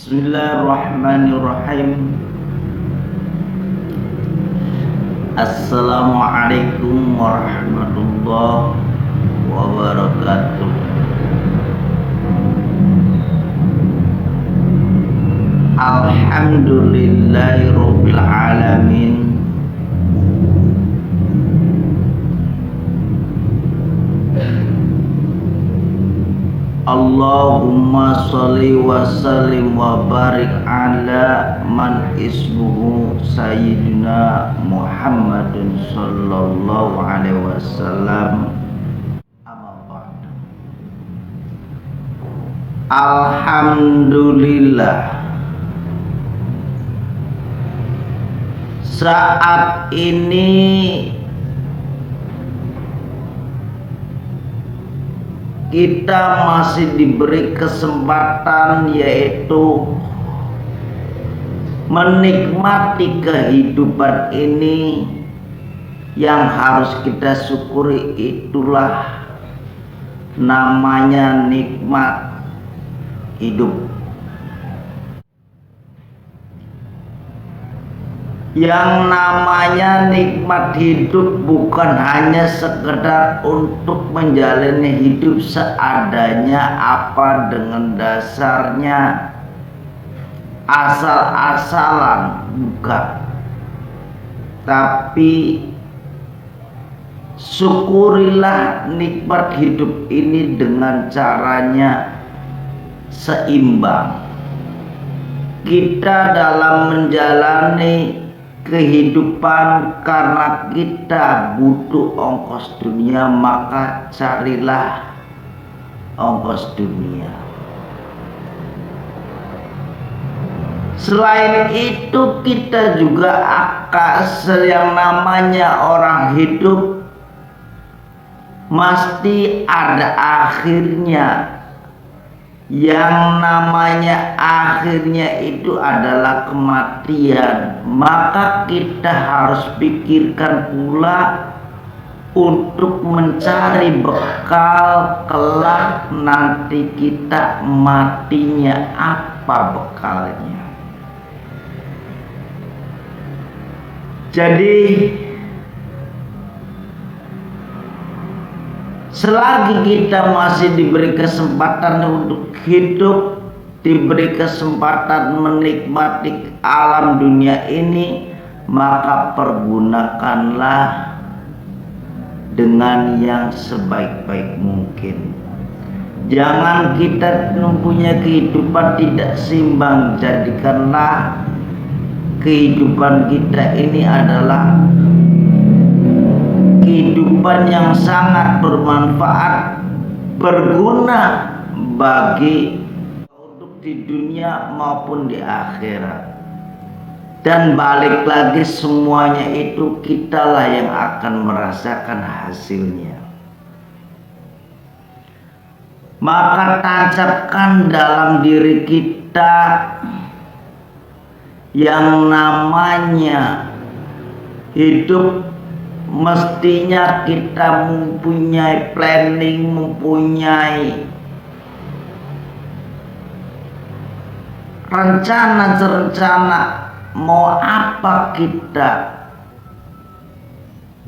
Bismillahirrahmanirrahim. Assalamualaikum warahmatullahi wabarakatuh. Alhamdulillahirabbil alamin. Allahumma sholli wa sallim wa barik ala man ismuhu sayyidina Muhammadun sallallahu alaihi wasallam. Alhamdulillah, saat ini kita masih diberi kesempatan, yaitu menikmati kehidupan ini. Yang harus kita syukuri itulah namanya nikmat hidup. Yang namanya nikmat hidup bukan hanya sekedar untuk menjalani hidup seadanya, apa dengan dasarnya, asal-asalan, bukan. Tapi syukurilah nikmat hidup ini dengan caranya seimbang. Kita dalam menjalani kehidupan, karena kita butuh ongkos dunia, maka carilah ongkos dunia. Selain itu, kita juga akan, yang namanya orang hidup mesti ada akhirnya. Yang namanya akhirnya itu adalah kematian. Maka kita harus pikirkan pula untuk mencari bekal kelak nanti kita matinya, apa bekalnya. Jadi selagi kita masih diberi kesempatan untuk hidup, diberi kesempatan menikmati alam dunia ini, maka pergunakanlah dengan yang sebaik-baik mungkin. Jangan kita mempunyai kehidupan tidak seimbang. Jadikanlah kehidupan kita ini adalah kehidupan yang sangat bermanfaat, berguna bagi untuk di dunia maupun di akhirat. Dan balik lagi, semuanya itu kitalah yang akan merasakan hasilnya. Maka tancapkan dalam diri kita yang namanya hidup. Mestinya kita mempunyai planning, mempunyai rencana mau apa kita,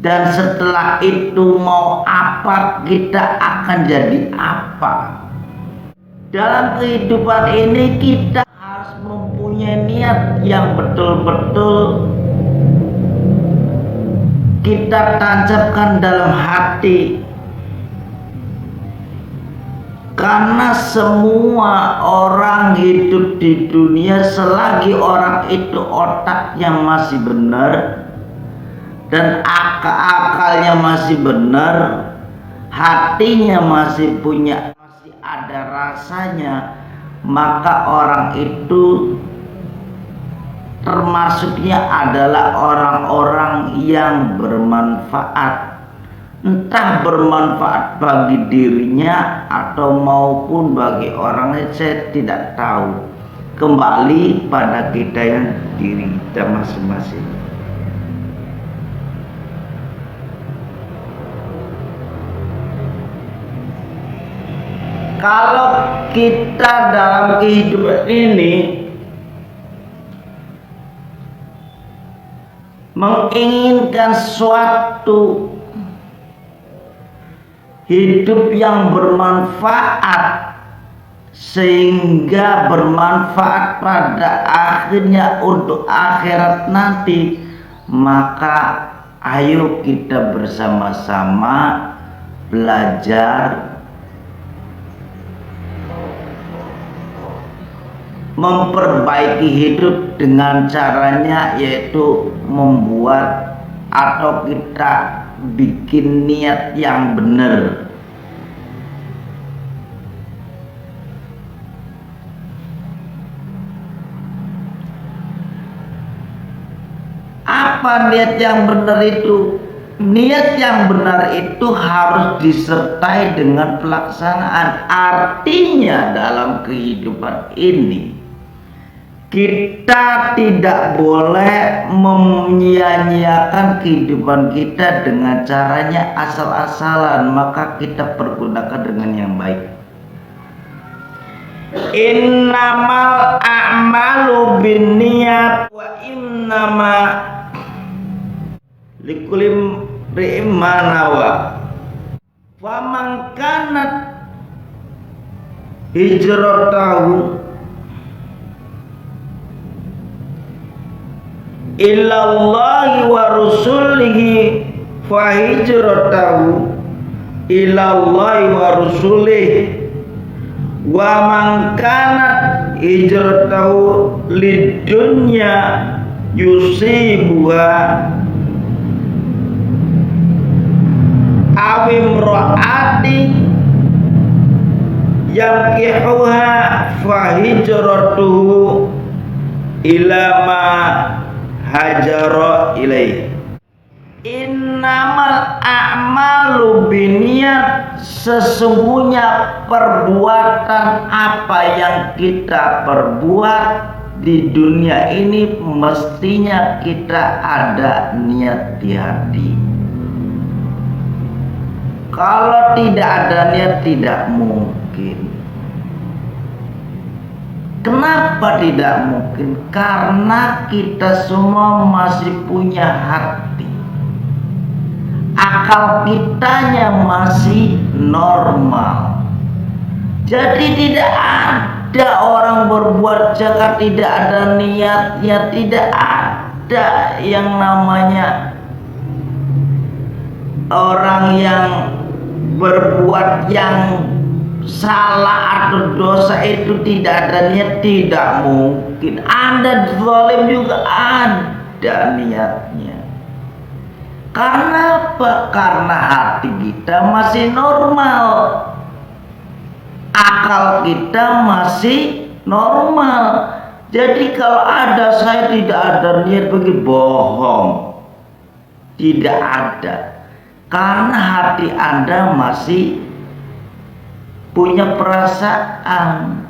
dan setelah itu mau apa, kita akan jadi apa. Dalam kehidupan ini kita harus mempunyai niat yang betul-betul kita tancapkan dalam hati. Karena semua orang hidup di dunia, selagi orang itu otaknya masih benar dan akalnya masih benar, hatinya masih ada rasanya, maka orang itu termasuknya adalah orang-orang yang bermanfaat. Entah bermanfaat bagi dirinya atau maupun bagi orang lain, saya tidak tahu. Kembali pada kita yang diri kita masing-masing. Kalau kita dalam kehidupan ini menginginkan suatu hidup yang bermanfaat, sehingga bermanfaat pada akhirnya untuk akhirat nanti, maka ayo kita bersama-sama belajar memperbaiki hidup dengan caranya, yaitu membuat atau kita bikin niat yang benar. Apa niat yang benar itu? Niat yang benar itu harus disertai dengan pelaksanaan. Artinya dalam kehidupan ini kita tidak boleh menyia-nyiakan kehidupan kita dengan caranya asal-asalan, maka kita pergunakan dengan yang baik. Innamal a'malu binniyat wa innama likulli imri'in ma nawa. Faman kanat hijratahu ilallahi wa rasulihi fa hijratahu ilallahi wa rasulihi, wa man kanat hijratahu lidunya yusibuha aw imra'ati yankihuha fa hijratuhu ila ma hajara ilaih. Innamal a'malu binniyat, sesungguhnya perbuatan apa yang kita perbuat di dunia ini mestinya kita ada niat di hati. Kalau tidak ada niat, tidak mungkin. Kenapa tidak mungkin? Karena kita semua masih punya hati. Akal kitanya masih normal. Jadi tidak ada orang berbuat jahat tidak ada niatnya, tidak ada yang namanya orang yang berbuat yang salah atau dosa itu tidak ada niat, tidak mungkin. Anda zalim juga ada niatnya. Karena apa? Karena hati kita masih normal, akal kita masih normal. Jadi kalau ada saya tidak ada niat bagi bohong, tidak ada. Karena hati Anda masih punya perasaan,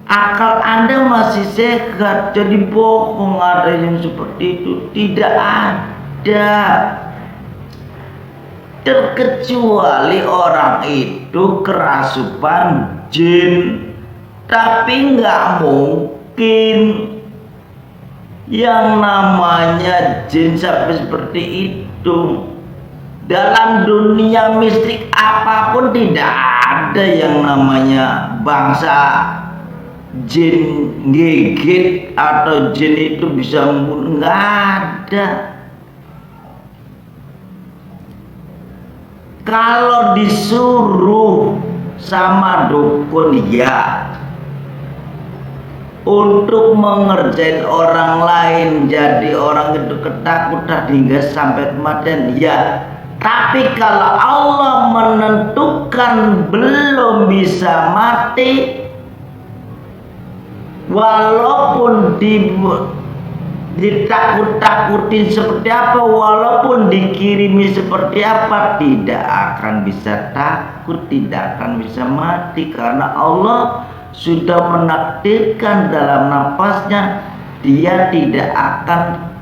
akal Anda masih sehat, jadi bohong ada yang seperti itu tidak ada. Terkecuali orang itu kerasukan jin, tapi nggak mungkin yang namanya jin sampai seperti itu. Dalam dunia mistik apapun tidak ada yang namanya bangsa jin gigit atau jin itu bisa membunuh, nggak ada. Kalau disuruh sama dukun ya untuk mengerjain orang lain jadi orang itu ketakutan hingga sampai kematian ya. Tapi kalau Allah menentukan belum bisa mati, walaupun ditakut-takutin seperti apa, walaupun dikirimi seperti apa, tidak akan bisa takut, tidak akan bisa mati. Karena Allah sudah menakdirkan dalam nafasnya, dia tidak akan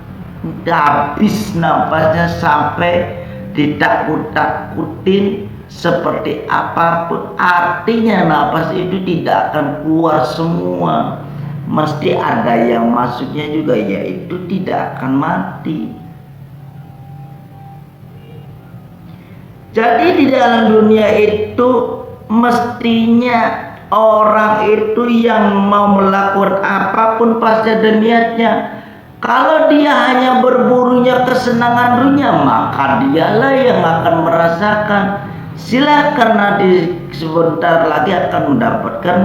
habis nafasnya sampai ditakut-takutin seperti apapun. Artinya nafas itu tidak akan keluar semua. mesti ada yang maksudnya juga, yaitu tidak akan mati. Jadi di dalam dunia itu mestinya orang itu yang mau melakukan apapun pasti ada niatnya. Kalau dia hanya berburunya kesenangan dunia, maka dialah yang akan merasakan. Silakan nanti sebentar lagi akan mendapatkan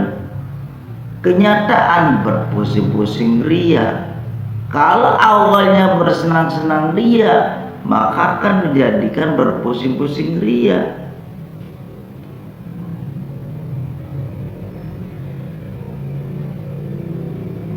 kenyataan berpusing-pusing ria. Kalau awalnya bersenang-senang ria, maka akan menjadikan berpusing-pusing ria.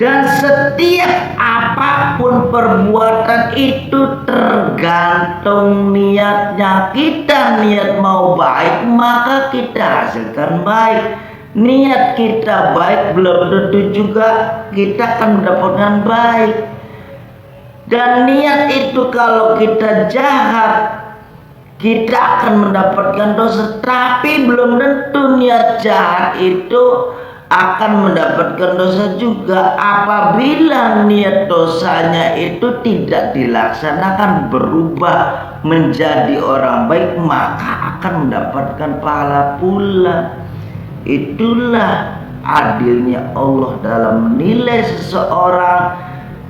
Dan setiap apapun perbuatan itu tergantung niatnya. Kita niat mau baik, maka kita hasilkan baik. Niat kita baik, belum tentu juga kita akan mendapatkan baik. Dan niat itu kalau kita jahat, kita akan mendapatkan dosa. Tapi belum tentu niat jahat itu akan mendapatkan dosa juga. Apabila niat dosanya itu tidak dilaksanakan, berubah menjadi orang baik, maka akan mendapatkan pahala pula. Itulah adilnya Allah dalam menilai seseorang,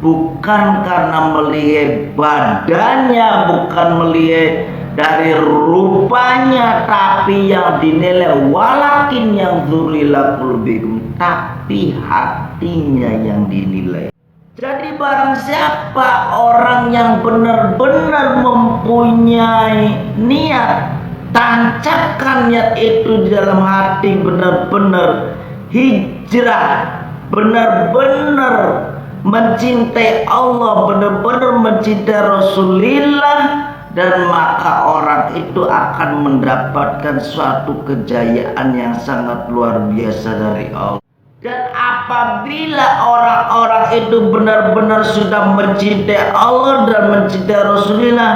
bukan karena melihat badannya, bukan melihat dari rupanya, tapi yang dinilai walakin yang dzurila qulubikum, tapi hatinya yang dinilai. Jadi barang siapa orang yang benar-benar mempunyai niat, tancapkan niat itu di dalam hati, benar-benar hijrah, benar-benar mencintai Allah, benar-benar mencintai Rasulullah, dan maka orang itu akan mendapatkan suatu kejayaan yang sangat luar biasa dari Allah. Dan apabila orang-orang itu benar-benar sudah mencintai Allah dan mencintai Rasulullah,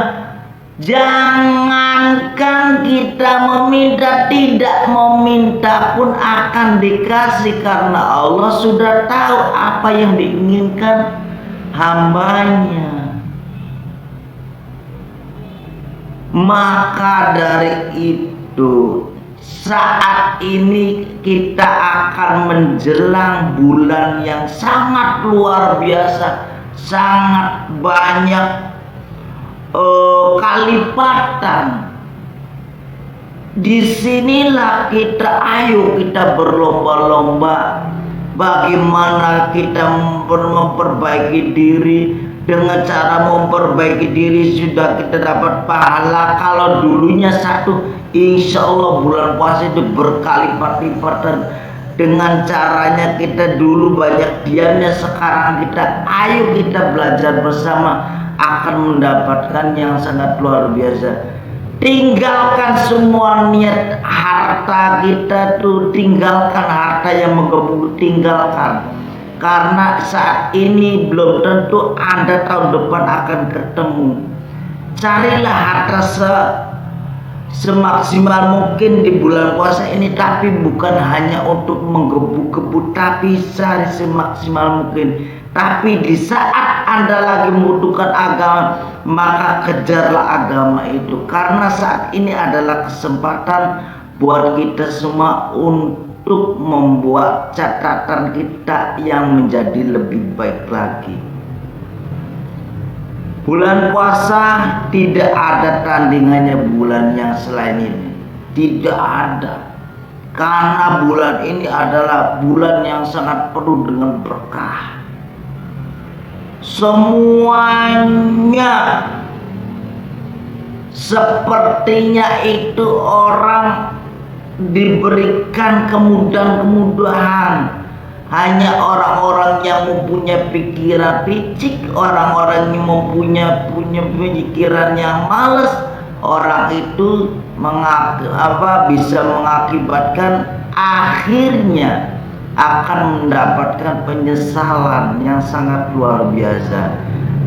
jangankan kita meminta, tidak meminta pun akan dikasih, karena Allah sudah tahu apa yang diinginkan hambanya. Maka dari itu, saat ini kita akan menjelang bulan yang sangat luar biasa, sangat banyak kalipatan. Disinilah kita, ayo kita berlomba-lomba bagaimana kita memperbaiki diri. Dengan cara memperbaiki diri sudah kita dapat pahala. Kalau dulunya satu, insya Allah bulan puasa itu berkali-lipat. Dengan caranya kita dulu banyak diamnya, sekarang kita ayo kita belajar bersama, akan mendapatkan yang sangat luar biasa. Tinggalkan semua niat harta kita tuh, tinggalkan harta yang menggebu, tinggalkan. Karena saat ini belum tentu Anda tahun depan akan ketemu. Carilah harta semaksimal mungkin di bulan puasa ini, tapi bukan hanya untuk menggebu-gebu, tapi cari semaksimal mungkin. Tapi di saat Anda lagi membutuhkan agama, maka kejarlah agama itu, karena saat ini adalah kesempatan buat kita semua untuk membuat catatan kita yang menjadi lebih baik lagi. Bulan puasa tidak ada tandingannya bulan yang selain ini, tidak ada. Karena bulan ini adalah bulan yang sangat penuh dengan berkah. Semuanya sepertinya itu orang diberikan kemudahan. Hanya orang-orang yang mempunyai pikiran picik, orang-orang yang mempunyai pikiran yang malas, orang itu bisa mengakibatkan akhirnya akan mendapatkan penyesalan yang sangat luar biasa.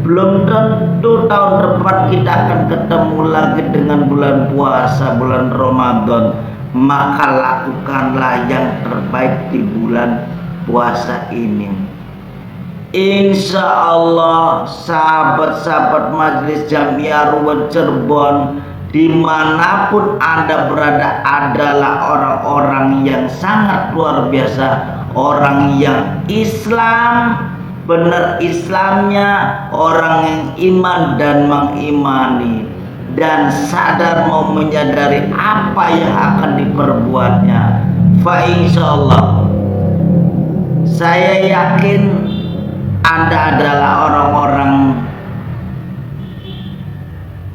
Belum tentu tahun depan kita akan ketemu lagi dengan bulan puasa, bulan Ramadan. Maka lakukanlah yang terbaik di bulan puasa ini. Insya Allah sahabat-sahabat Majelis Jamiah Ruwet Cirebon, dimanapun Anda berada, adalah orang-orang yang sangat luar biasa, orang yang Islam, benar Islamnya, orang yang iman dan mengimani, dan sadar mau menyadari apa yang akan diperbuatnya. Fa insyaallah, saya yakin Anda adalah orang-orang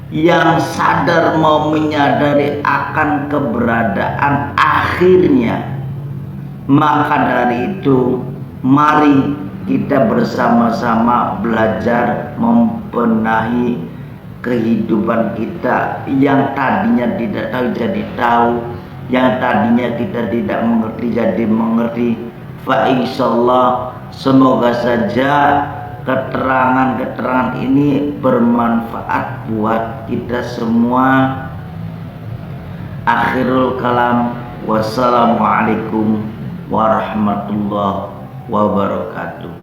yang sadar mau menyadari akan keberadaan akhirnya. Maka dari itu, mari kita bersama-sama belajar membenahi kehidupan kita yang tadinya tidak tahu jadi tahu, yang tadinya kita tidak mengerti jadi mengerti. Fa insyaallah, semoga saja keterangan-keterangan ini bermanfaat buat kita semua. Akhirul kalam, wassalamualaikum warahmatullahi wabarakatuh.